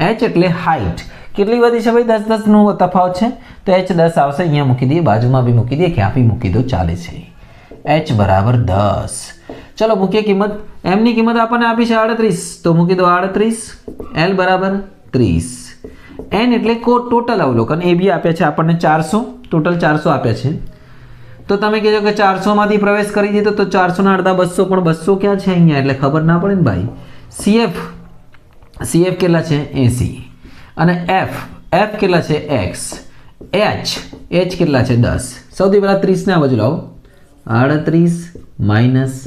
H એટલે હાઇટ. કેટલી બધી છે ભાઈ? 10 નો તફાવત છે, તો H 10 આવશે. અહીંયા મૂકી દઈએ, બાજુમાં બી મૂકી દઈએ, ક્યાં બી મૂકી દો, ચાલે છે. H બરાબર 10. ચલો મૂકીએ કિંમત. M ની કિંમત આપણને આપી છે 38, તો મૂકી દો 38. L બરાબર 30. n એટલે ટોટલ અવલોકન. એ બી આપ્યા છે આપણને 400, ટોટલ 400 આપ્યા છે. તો તમે કહેજો કે 400 માંથી પ્રવેશ કરી દીધો, તો 400 ના અડધા 200, પણ 200 ક્યાં છે અહીંયા? એટલે ખબર ના પડે ને ભાઈ. cf કેટલા છે? 80. અને f કેટલા છે? x. h કેટલા છે? 10. સૌથી પહેલા 30 ને આ બાજુ લાવો, 38 માઇનસ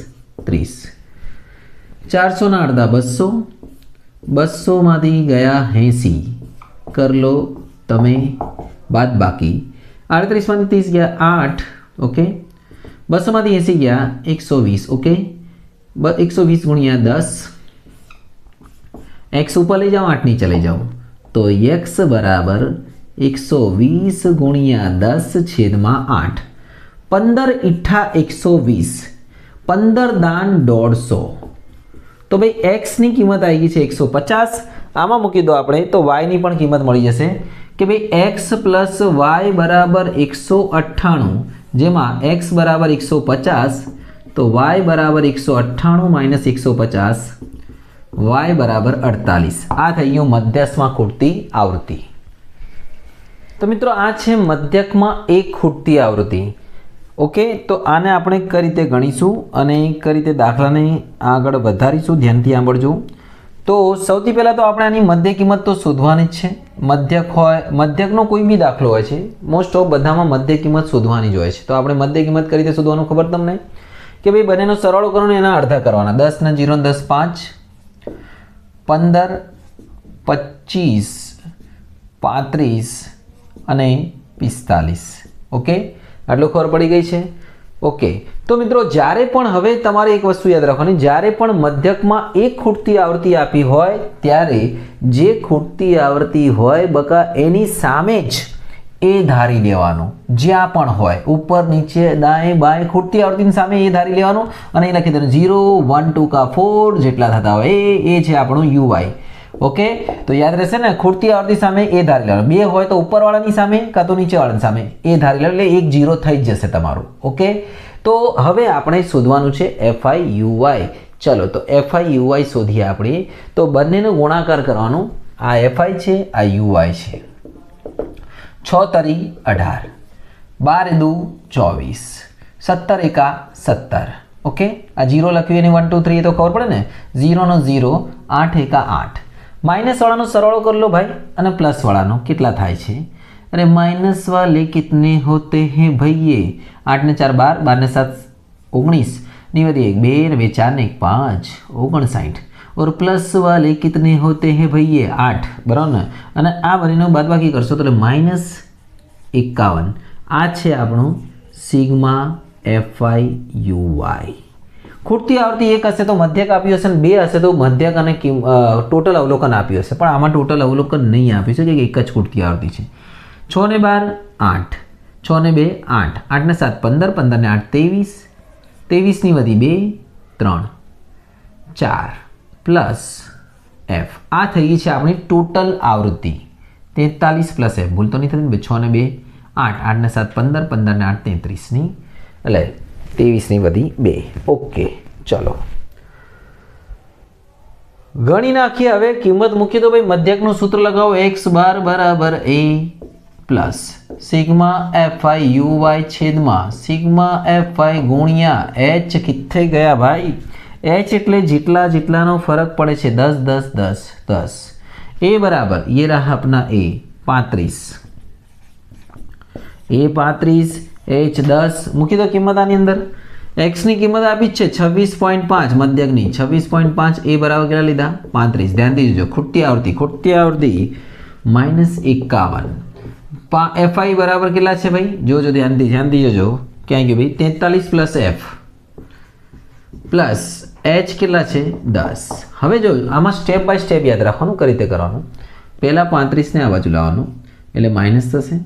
30. 400 ના અડધા 200, 200 માંથી ગયા 80. कर लो तमे बात बाकी. 38 में 30 गया 8, ओके. 200 में 80 गया 120, ओके. 120 गुणिया 10, x ऊपर ले जाओ, 8 नीचे ले जाओ, तो x बराबर 120 गुणिया 10 छेद में 8. 15 ઈઠા 120, 15 દાન 150. તો ભાઈ x ની કિંમત આવી ગઈ છે 150. આમાં મૂકી દો આપણે, તો y ની પણ કિંમત મળી જશે કે ભાઈ x પ્લસ y બરાબર 198, જેમાં x બરાબર 150, તો y બરાબર 198 માઇનસ 150, y બરાબર 48. આ થઈ ગયું મધ્યસ્થમાં ખૂટતી આવૃત્તિ. તો મિત્રો આ છે મધ્યકમાં એક ખૂટતી આવૃત્તિ. ઓકે, તો આને આપણે કઈ રીતે ગણીશું અને કઈ રીતે દાખલાને આગળ વધારીશું, ધ્યાનથી સાંભળજો. તો સૌથી પહેલાં તો આપણે આની મધ્ય કિંમત તો શોધવાની જ છે. મધ્યક હોય, મધ્યકનો કોઈ બી દાખલો હોય છે, મોસ્ટ ઓફ બધામાં મધ્ય કિંમત શોધવાની જ હોય છે. તો આપણે મધ્ય કિંમત કઈ રીતે શોધવાનું ખબર તમને? કે ભાઈ બંનેનો સરવાળો કરો ને એના અડધા કરવાના. 10 ને 0 10 5, 15 25 35 અને 45. ઓકે, આટલું ખબર પડી ગઈ છે. ઓકે, તો મિત્રો જ્યારે પણ હવે તમારે એક વસ્તુ યાદ રાખવાની, જ્યારે પણ મધ્યકમાં એક ખૂટતી આવૃત્તિ આપી હોય ત્યારે જે ખૂટતી આવૃત્તિ હોય બકા એની સામે જ એ ધારી લેવાનો, જ્યાં પણ હોય ઉપર નીચે દાएं બાएं ખૂટતી આવૃત્તિની સામે એ ધારી લેવાનું અને એ લખી દેવાનું 0 1 2 કા 4 જેટલા થતા હોય એ છે આપણું યુઆઈ. ઓકે, તો યાદ રહેશે ને, ખૂટતી આવૃત્તિ સામે એ ધારી લેવાનું, બે હોય તો ઉપરવાળાની સામે કાં તો નીચેવાળાની સામે એ ધારી લેવાનું, એટલે 1 0 થઈ જ જશે તમારું. ઓકે, તો હવે આપણે શોધવાનું છે એફઆઈ યુઆઈ. ચલો તો એફઆઈ યુઆઈ શોધીએ આપણે. તો બંનેનો ગુણાકાર કરવાનું, આ એફઆઈ છે આ યુઆઈ છે. 6 તરી 18, 12 દુ 24, 17 એકા 17. ઓકે, આ 0 લખ્યું એને 1 2 3 તો ખબર પડે ને, 0 નો 0, 8 એકા 8. माइनस वाला सरवाळो कर लो भाई અને प्लस वाला कितना थाय छे. अरे माइनस वाले कितने होते हैं भैये, 8 ने 4 12, 12 ने 7 19, निवदी 1 2 2 4 ने 1 5 59, और प्लस वाले कितने होते हैं भैये 8, बराबर ने. અને આ બનીનો બાદબાકી કરશો તો -51. આ છે આપણું સિગ્મા એફઆઈ યુઆઈ. ખૂટતી આવૃત્તિ 1 હશે તો મધ્યક આપ્યું હશે, અને 2 હશે તો મધ્યક અને ટોટલ અવલોકન આપ્યું હશે, પણ આમાં ટોટલ અવલોકન નહીં આપ્યું છે કે એક જ ખૂટતી આવૃત્તિ છે. 6 ને 12 8, 6 ને 2 8, 8 ને 7 15, 15 ને 8 23, 23 ની વધી 2 3 4 પ્લસ એફ. આ થઈ ગઈ છે આપણી ટોટલ આવૃત્તિ 43 પ્લસ એફ. ભૂલ તો નહીં થતી ને, 6 ને 2 8, 8 ને 7 15, 15 ને 8 33 ની, એટલે 23 ની વધી 2. ઓકે, ચલો ગણી નાખીએ. હવે કિંમત મૂકી દો ભાઈ, મધ્યકનું સૂત્ર લગાવો, x બાર બરાબર a પ્લસ સિગ્મા એફઆઈ યુવાય છેદમાં સિગ્મા એફઆઈ ગુણ્યા h. કિત્થે ગયા ભાઈ? h એટલે જેટલા જેટલાનો ફરક પડે છે, 10 10 10 10. a બરાબર ये रहा अपना a 35, a 35, h 10. મૂકી દો કિંમત આની અંદર. x ની કિંમત આપી છે 26.5, મધ્યકની 26.5, a બરાબર કેટલા લીધા 35. ધ્યાનથી જોજો, ખૂટતી આવૃત્તિ -51. fi બરાબર કેટલા છે ભાઈ? જોજો ધ્યાનથી જોજો, ક્યાં ગયું ભાઈ? 43 પ્લસ f પ્લસ h કેટલા છે 10. હવે જો આમાં સ્ટેપ બાય સ્ટેપ યાદ રાખવાનું, કઈ રીતે કરવાનું. પહેલા 35 ને આ બાજુ લાવવાનું, એટલે માઇનસ થશે.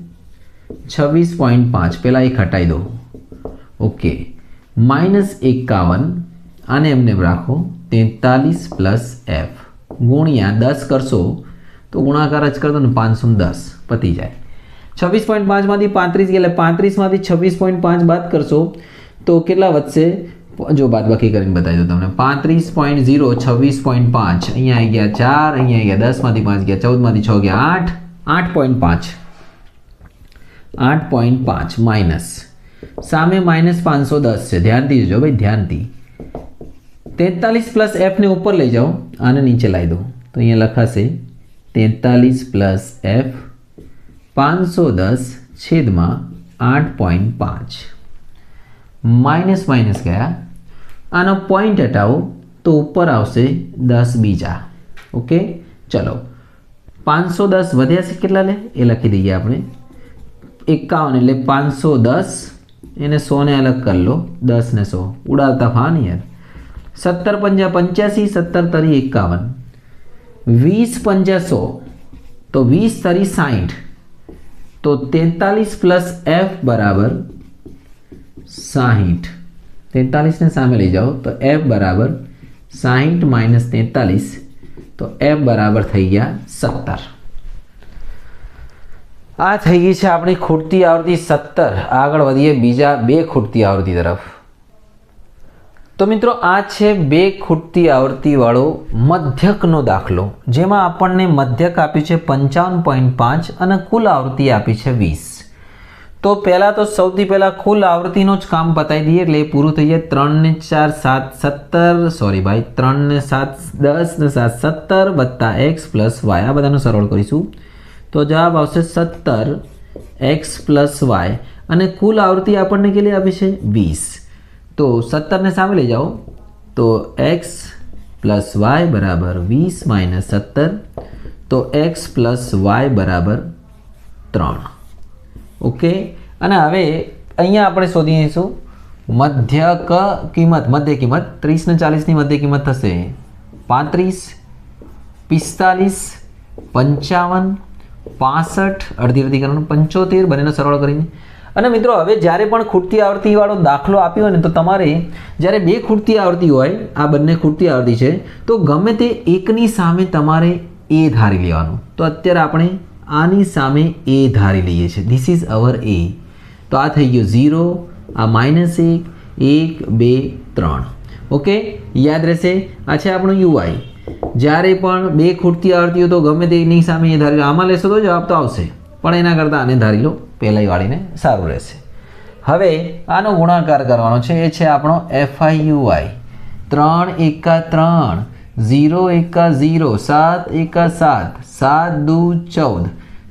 26.5 પહેલા એક હટાવી દો. ઓકે, -51 આને એમને રાખો, 43 પ્લસ એફ ગુણ્યા 10 કરશો તો ગુણાકાર જ કરતો ને 510 પતી જાય. 26.5 માંથી 35 એટલે 35 માંથી 26.5 બાદ કરશો તો કેટલા વધશે? જો બાદબાકી કરીને બતાવી દો તમને. 35.0 26.5, અહીંયા આવી ગયા 4, અહીંયા આવી ગયા 10 માંથી 5 ગયા 14 માંથી 6 ગયા 8, 8.5 માઇનસ સામે -510 છે. ધ્યાનથી જોજો ભાઈ, ધ્યાનથી. 43 પ્લસ એફ ને ઉપર લઈ જાઓ, આને નીચે લાવી દો તો અહીંયા લખાશે 43 પ્લસ એફ 510 છેદમાં 8.5. માઇનસ માઇનસ ગયા, આનો પોઈન્ટ હટાવો તો ઉપર આવશે 10 બીજા. ઓકે, ચલો 510 વધ્યા છે કેટલા લે એ લખી દઈએ આપણે. 51 એટલે 510, એને 100 ને અલગ કરી લો, 10 ને 100 ઉડાડતા ફા ને યાર. 17 પંજા 85, 17 તરી 51, 20 પંજા 100, તો 20 તરી 60, તો 43 પ્લસ એફ બરાબર 60. 43 ને સામે લઈ જાઓ તો એફ બરાબર 60 માઇનસ 43, તો એફ બરાબર થઈ ગયા 17. આ થઈ ગઈ છે આપણી ખૂટતી આવૃત્તિ 17. આગળ વધીએ બીજા 2 ખૂટતી આવૃત્તિ તરફ. તો મિત્રો આ છે 2 ખૂટતી આવૃત્તિ વાળો મધ્યકનો દાખલો, જેમાં આપણને મધ્યક આપ્યું છે 55.5 અને કુલ આવૃત્તિ આપી છે 20. તો પહેલાં તો સૌથી પહેલાં કુલ આવૃત્તિનો જ કામ પતાવી દઈએ એટલે એ પૂરું થઈ જાય. 3 ને 4 7 17, સોરી ભાઈ 3 ને 7 10 ને 7 17 વત્તા x પ્લસ y. આ બધાનો સરળ કરીશું તો જવાબ આવશે 17x પ્લસ y. અને કુલ આવૃત્તિ આપણને કેટલી આપી છે 20. તો 17 ને સામે લઈ જાઓ તો x પ્લસ y બરાબર 20 માઇનસ 17, તો x પ્લસ y બરાબર 3. ઓકે, અને હવે અહીંયા આપણે શોધીશું મધ્યક કિંમત. મધ્ય કિંમત 30 ને 40 ની મધ્ય કિંમત થશે 35, 45, 55, 65 અડધી અડધી કરવાનું 75 બંનેનો સરવાળો કરીને. અને મિત્રો હવે જ્યારે પણ ખૂટતી આવૃત્તિવાળો દાખલો આપ્યો હોય ને તો તમારે જ્યારે બે ખૂટતી આવૃત્તિ હોય, આ બંને ખૂટતી આવૃત્તિ છે, તો ગમે તે એકની સામે તમારે એ ધારી લેવાનું. તો અત્યારે આપણે આની સામે એ ધારી લઈએ છીએ. ધીસ ઇઝ અવર એ. તો આ થઈ ગયો 0, આ -1, 1, 2, 3. ઓકે, યાદ રહેશે. આ છે આપણું UI. જ્યારે પણ બે ખૂટતી આવૃત્તિઓ તો ગમે તેની સામે એ ધારી લો. આમાં લેશો તો જવાબ તો આવશે, પણ એના કરતાં આને ધારી લો, પહેલાંય વાળીને સારું રહેશે. હવે આનો ગુણાકાર કરવાનો છે. એ છે આપણો FIUI. 3 એકા 3, 0 એકા 0, 7 એકા 7, 7 દુ 14,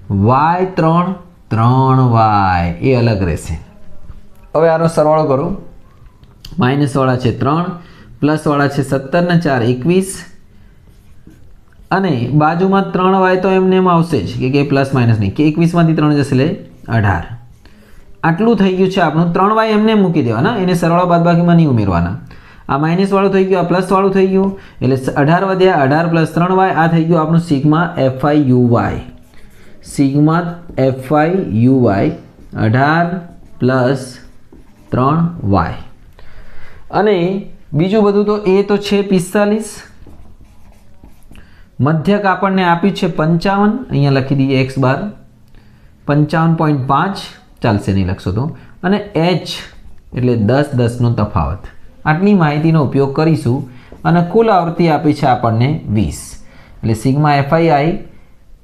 Y3, 3Y એ અલગ રહેશે. હવે આનો સરવાળો કરું. માઇનસવાળા છે 3, પ્લસવાળા છે 17 ને 4 21, અને બાજુમાં 3Y તો એમને એમ આવશે જ કે પ્લસ માઇનસ નહીં, કે 21માંથી 3 જશે એટલે 18. આટલું થઈ ગયું છે આપણું. 3Y એમને મૂકી દેવાના, એને સરવાળો બાદબાકીમાં નહીં ઉમેરવાના. આ માઇનસવાળું થઈ ગયું, આ પ્લસવાળું થઈ ગયું, એટલે 18 વધ્યા, 18 પ્લસ 3Y. આ થઈ ગયું આપણું sigma FIUY. Sigma FIUY 18 plus 3Y. અને બીજું બધું તો એ તો છે 45. મધ્યક આપણને આપ્યું છે 55. અહીંયા લખી દઈએ x બાર 55.5 ચાલશે, નહીં લખશો તો. અને h એટલે 10 10નો તફાવત. આટલી માહિતીનો ઉપયોગ કરીશું. અને કુલ આવૃત્તિ આપી છે આપણને 20. એટલે સિગ્મા FII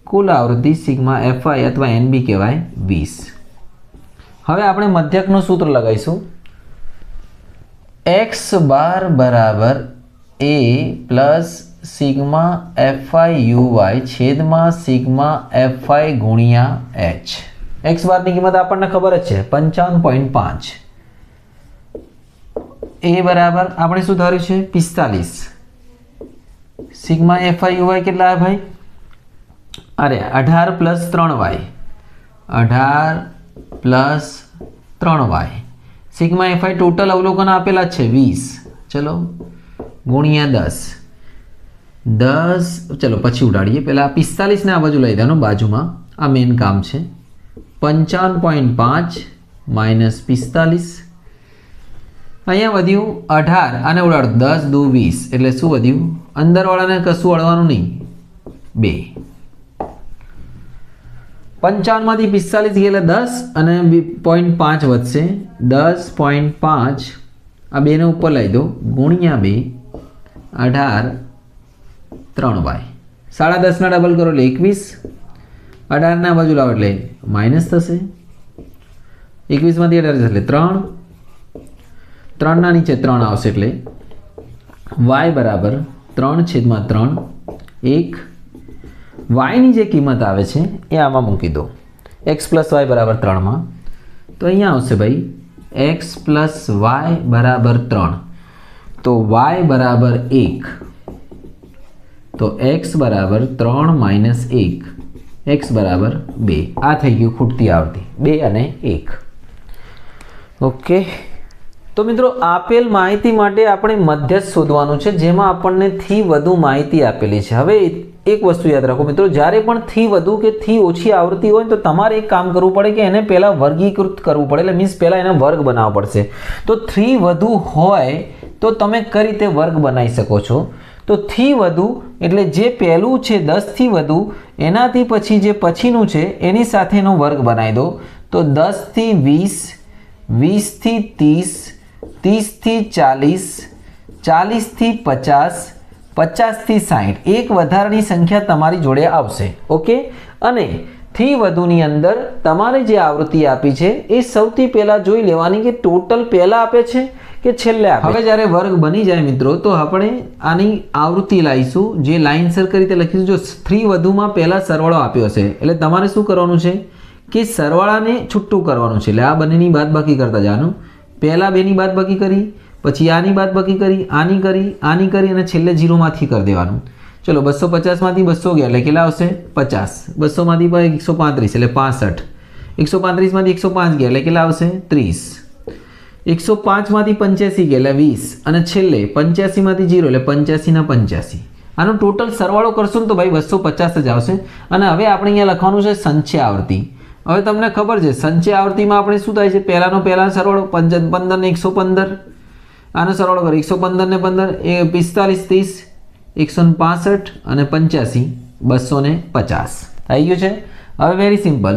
કુલ આવૃત્તિ સિગ્મા FI અથવા NB કહેવાય 20. હવે આપણે મધ્યકનું સૂત્ર લગાવીશું. x બાર બરાબર a પ્લસ સિગ્મા FIUY છેદમાં સિગ્મા FI ગુણ્યા h. x બારની કિંમત આપણને ખબર જ છે 55.5. a બરાબર આપણે શું ધાર્યું છે 45. સિગ્મા FIUY કેટલા આવે ભાઈ? અરે 18 plus 3y. 18 plus 3y. Sigma FI total અવલોકન આપેલા છે 20. ચલો ગુણ્યા 10. 10 ચલો પછી ઉડાડીએ. પહેલાં 45 ને આ બાજુ લઈ દેવાનો, બાજુમાં આ મેઇન કામ છે. 55.5 માઇનસ 45. અહીંયા વધ્યું 18, આને ઉડાડો 10 દુ 20, એટલે શું વધ્યું? અંદરવાળાને કશું અડવાનું નહીં, 2. 55 માંથી 45 ગયેલા 10 અને 0.5 વધશે. 10.5 આ બેને ઉપર લઈ દો, ગુણ્યા 2, 18 3y. 10.5 ના ડબલ કરો એટલે 21. 18 ના બાજુ લાવો એટલે માઇનસ થશે. 21 માંથી 18 એટલે 3. 3 ના નીચે 3 આવશે એટલે y બરાબર 3/3 1. y ની જે કિંમત આવે છે એ આમાં મૂકી દો. x પ્લસ y બરાબર 3માં. તો અહીંયા આવશે ભાઈ x પ્લસ y બરાબર 3. તો y બરાબર 1. તો x બરાબર 3 માઇનસ 1, x બરાબર 2. આ થઈ ગયું ખૂટતી આવૃત્તિ 2 અને 1. ઓકે, તો મિત્રો આપેલ માહિતી માટે આપણે મધ્યસ્થ શોધવાનું છે, જેમાં આપણને થી વધુ માહિતી આપેલી છે. હવે એક વસ્તુ યાદ રાખો મિત્રો, જ્યારે પણ થી વધુ કે થી ઓછી આવૃત્તિ હોય તો તમારે એક કામ કરવું પડે કે એને પહેલાં વર્ગીકૃત કરવું પડે, એટલે મીન્સ પહેલાં એને વર્ગ બનાવવો પડશે. તો થી વધુ હોય તો તમે કઈ રીતે વર્ગ બનાવી શકો છો? તો થી વધુ એટલે જે પહેલું છે 10 થી વધુ, એનાથી પછી જે પછીનું છે એની સાથેનો વર્ગ બનાવી દો. તો 10 થી 20, 20 થી 30, 30 થી 40, 40 થી 50, 50 થી 60. એક વધારાની સંખ્યા તમારી જોડે આવશે. ઓકે, અને થી વધુની અંદર તમારે જે આવૃત્તિ આપી છે એ સૌથી પહેલાં જોઈ લેવાની કે ટોટલ પહેલાં આપે છે કે છેલ્લે આપે. હવે જ્યારે વર્ગ બની જાય મિત્રો તો આપણે આની આવૃત્તિ લાવીશું, જે લાઇનસર કરી રીતે લખીશું. જો થી વધુમાં પહેલાં સરવાળો આપ્યો હશે એટલે તમારે શું કરવાનું છે કે સરવાળાને છૂટું કરવાનું છે. એટલે આ બંનેની બાદબાકી કરતા જવાનું. પહેલાં બેની બાદબાકી કરી, પછી આની બાદબાકી કરી, આની કરી, આની કરી અને છેલ્લે 0માંથી કરી દેવાનું. ચલો 250 માંથી 200 ગયા એટલે કેટલા આવશે? 50. 200 માંથી 135 એટલે 65. 135 માંથી 105 ગયા એટલે કેટલા આવશે? 30. 105 માંથી 85 ગયા એટલે 20. અને છેલ્લે 85 માંથી 0 એટલે 85 ના 85. આનો ટોટલ સરવાળો કરશું ને તો ભાઈ 250 જ આવશે. અને હવે આપણે અહીંયા લખવાનું છે સંચય આવર્તી. હવે તમને ખબર છે સંચય આવર્તીમાં આપણે શું થાય છે, પહેલાનો સરવાળો 15 ને 115, આનો સરવાળો કરો 115 ને 15 એ 45 30 165 અને 85 250 થઈ ગયું છે. હવે વેરી સિમ્પલ,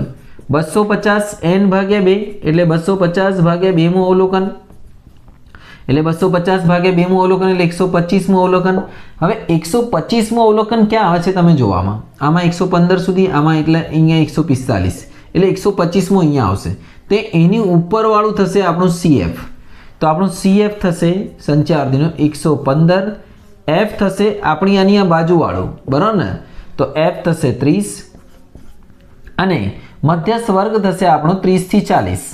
250 n ભાગ્યા 2 એટલે 250 ભાગ્યા 2 મું અવલોકન એટલે 250 ભાગ્યા 2 મું અવલોકન એટલે 125 મું અવલોકન. હવે 125 મું અવલોકન ક્યાં આવે છે તમે જો, આમાં 115 સુધી, આમાં એટલે અહીંયા 145 એટલે 125 મું અહીંયા આવશે. તે એની ઉપરવાળું થશે આપણું CF. તો આપણું CF થશે સંચય આવર્તીનો 115, F થશે આપણી આની આ બાજુવાળું, બરાબર ને, તો F થશે 30 અને મધ્યસ્થ વર્ગ થશે આપણો 30 થી 40.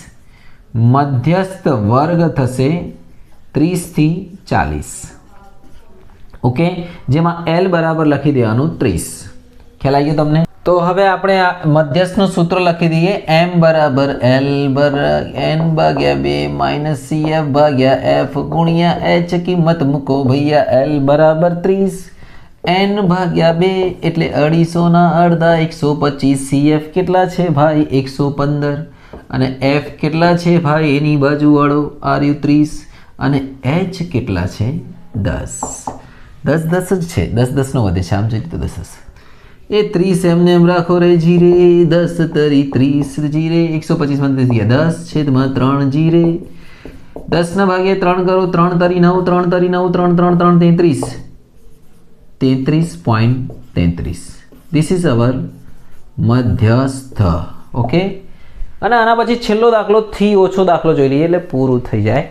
મધ્યસ્થ વર્ગ થશે 30 થી 40. ઓકે, જેમાં L બરાબર લખી દેવાનું 30. ખ્યાલ આવી ગયો તમને? તો હવે આપણે આ મધ્યસ્થનું સૂત્ર લખી દઈએ, M બરાબર L n ભાગ્યા 2 માઇનસ CF ભાગ્યા F ગુણ્યા H. કિંમત મૂકો ભૈયા, L બરાબર 30, n ભાગ્યા 2 એટલે 250 ના અડધા 125. CF કેટલા છે ભાઈ 115 અને F કેટલા છે ભાઈ એની બાજુવાળો આર્યુ 30 અને H કેટલા છે 10. 10 10 જ છે, 10 10 નો વધે છે, આમ જોઈએ તો 10 હશે. એ 30 એમને એમ રાખો રે જીરે, 10 તરી 30 જીરે, 125 માં 10 છેદમાં 3 જીરે, 10 ના ભાગે 3 કરો, 3 તરી 9, 3 તરી 9, 3 3 3 33, 33.33. This is our મધ્યસ્થ. ઓકે, અને આના પછી છેલ્લો દાખલો થી ઓછો દાખલો જોઈ લઈએ એટલે પૂરું થઈ જાય.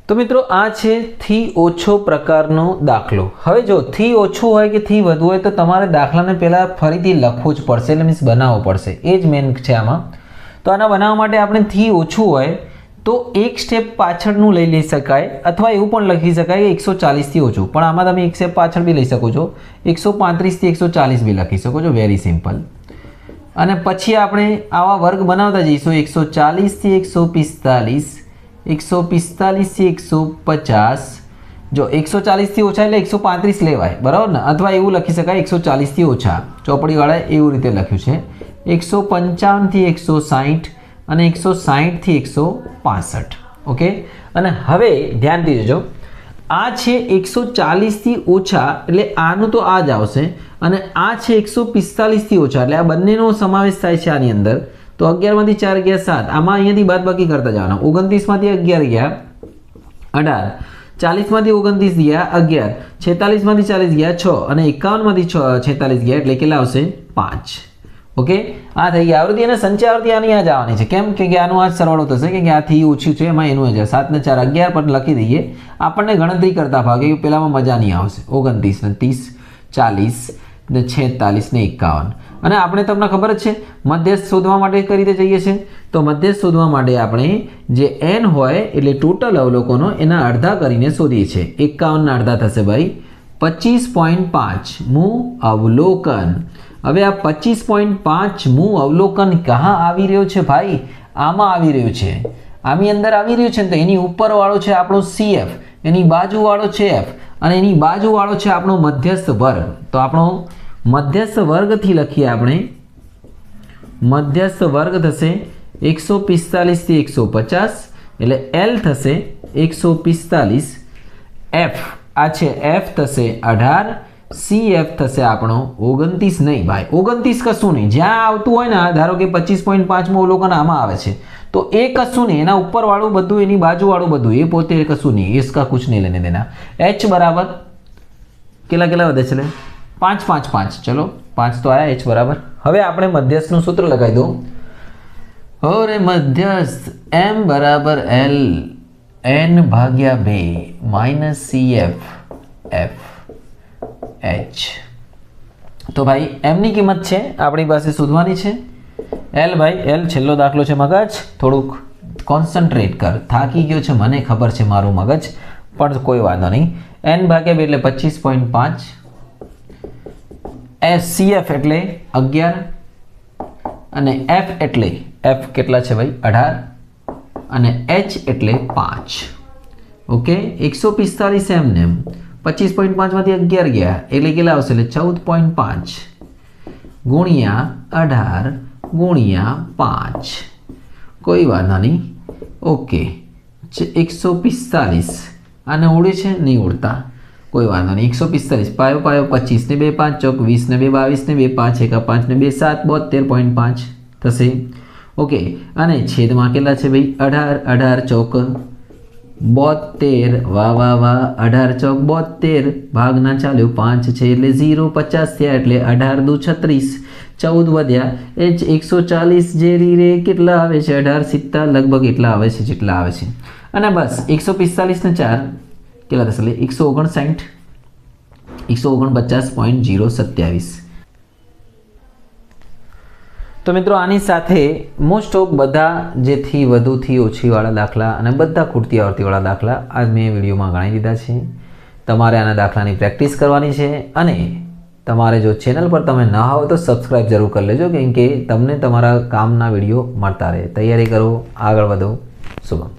તો મિત્રો આ છે થી ઓછો પ્રકારનો દાખલો. હવે જો થી ઓછું હોય કે થી વધુ હોય તો તમારે દાખલાને પહેલાં ફરીથી લખવું જ પડશે, એટલે મીન્સ બનાવવો પડશે, એ જ મેન છે આમાં. તો આના બનાવવા માટે આપણે થી ઓછું હોય તો એક સ્ટેપ પાછળનું લઈ શકાય, અથવા એવું પણ લખી શકાય કે 140 થી ઓછું, પણ આમાં તમે એક સ્ટેપ પાછળ બી લઈ શકો છો, 135 થી 140 બી લખી શકો છો, વેરી સિમ્પલ. અને પછી આપણે આવા વર્ગ બનાવતા જઈશું, 140 થી 145, 145 થી 150. જો 140 થી ઓછા એટલે 135 લેવાય, બરાબર ને, અથવા એવું લખી શકાય 140 થી ઓછા, ચોપડીવાળાએ એવું રીતે લખ્યું છે. 155 થી 160 અને 160 થી 165. ઓકે, અને હવે ધ્યાનથી જોજો, આ છે 140 થી ઓછા એટલે આનું તો આ જ આવશે, અને આ છે 145 થી ઓછા એટલે આ બંનેનો સમાવેશ થાય છે આની અંદર. તો 11 માંથી 4 ગયા 7, આમાં અહીંયાથી બાદબાકી કરતા જવાના. 29 માંથી 11 ગયા 18, 40 માંથી 29 ગયા 11, 46 માંથી 40 ગયા 6 અને 51 માંથી 46 ગયા એટલે કેટલા આવશે 5. ઓકે, આ થઈ ગયા આવૃત્તિ. અને સંચય આવૃત્તિ આની આ જવાની છે, કેમ કે આનું આ સરવાળો થશે કે આથી ઓછું છે એમાં એનું જ 7 ને 4 11 પર લખી દઈએ. આપણને ગણતરી કરતા ભાગે પેલામાં મજા નહીં આવશે. 29 ને 30, 40 ને 46 ને 51. અને આપણે તમને ખબર જ છે મધ્યસ્થ શોધવા માટે કઈ રીતે જઈએ છીએ, તો મધ્યસ્થ શોધવા માટે આપણે જે n હોય એટલે ટોટલ અવલોકનો એના અડધા કરીને શોધીએ છીએ. 51 ના અડધા થશે ભાઈ 25.5 મું અવલોકન. હવે આ 25.5 મું અવલોકન કહાં આવી રહ્યો છે ભાઈ, આમાં આવી રહ્યું છે, આની અંદર આવી રહ્યું છે ને, તો એની ઉપરવાળો છે આપણો CF, એની બાજુવાળો છે F અને એની બાજુવાળો છે આપણો મધ્યસ્થ વર્ગ. તો આપણો મધ્યસ્થ વર્ગથી લખીએ આપણે, મધ્યસ્થ વર્ગ થશે 145 થી 150 એટલે L થશે 145, F આ છે F થશે 18, CF થશે આપણો 29. નહીં ભાઈ 29 કશું નહીં, જ્યાં આવતું હોય ને, ધારો કે 25.5 અવલોકન આમાં આવે છે તો એ કશું નહીં, એના ઉપરવાળું બધું એની બાજુવાળું બધું એ પોતે કશું નહીં, इसका कुछ नहीं लेने देना. H બરાબર કેટલા કેટલા વધે છે 5 5 5, ચલો 5 તો આયા H બરાબર. હવે આપણે મધ્યસ્થનું સૂત્ર લગાવી દો. અરે મધ્યસ્થ M બરાબર L n ભાગ્યા 2 માઇનસ CF F H. તો ભાઈ m ની કિંમત છે આપણી પાસે શોધવાની છે. L ભાઈ L છેલ્લો દાખલો છે, મગજ થોડુંક કોન્સન્ટ્રેટ કર, થાકી ગયો છે મને ખબર છે મારું મગજ, પણ કોઈ વાંધો નહીં. n ભાગ્યા 2 એટલે 25.5, CF એટલે 11 અને F એટલે F કેટલા છે ભાઈ 18 અને H એટલે 5. ઓકે, 145 એમને 25.5માંથી 11 ગયા એટલે કેટલા આવશે? એટલે 14.5 ગુણ્યા 18 ગુણ્યા 5. કોઈ વાંધો નહીં. ઓકે, 145. આને ઉડે છે? નહીં ઉડતા. કોઈ વાંધો નહીં. 145 પાયો પાયો 25 ને 2 5 ચોક 20 ને 2 22 ને 2 5 1 5 ને 2 7 72.5 થશે. ઓકે, અને છેદમાં કેટલા છે ભાઈ? 18. 18 ચોક 72. વાહ વાહ વાહ. 18 ચોક 72. ભાગના ચાલ્યો 5 છે એટલે 0. 50 થયા એટલે 18 દુ 36. 14 વધ્યા એ 140 જે રીરે કેટલા આવે છે? 18 સિત્તા લગભગ એટલા આવે છે જેટલા આવે છે. અને બસ 145 ને 4 કેટલા થશે? એટલે 159. 149.027. તો મિત્રો આની સાથે મોસ્ટ ઓફ બધા જેથી વધુથી ઓછીવાળા દાખલા અને બધા ખૂટતી આવર્તીવાળા દાખલા આજ મેં વિડીયોમાં ગણાવી દીધા છે. તમારે આના દાખલાની પ્રેક્ટિસ કરવાની છે અને તમારે જો ચેનલ પર તમે ન આવો તો સબસ્ક્રાઈબ જરૂર કરી લેજો, કેમ કે તમને તમારા કામના વિડીયો મળતા રહે. તૈયારી કરો, આગળ વધો. શુભમ.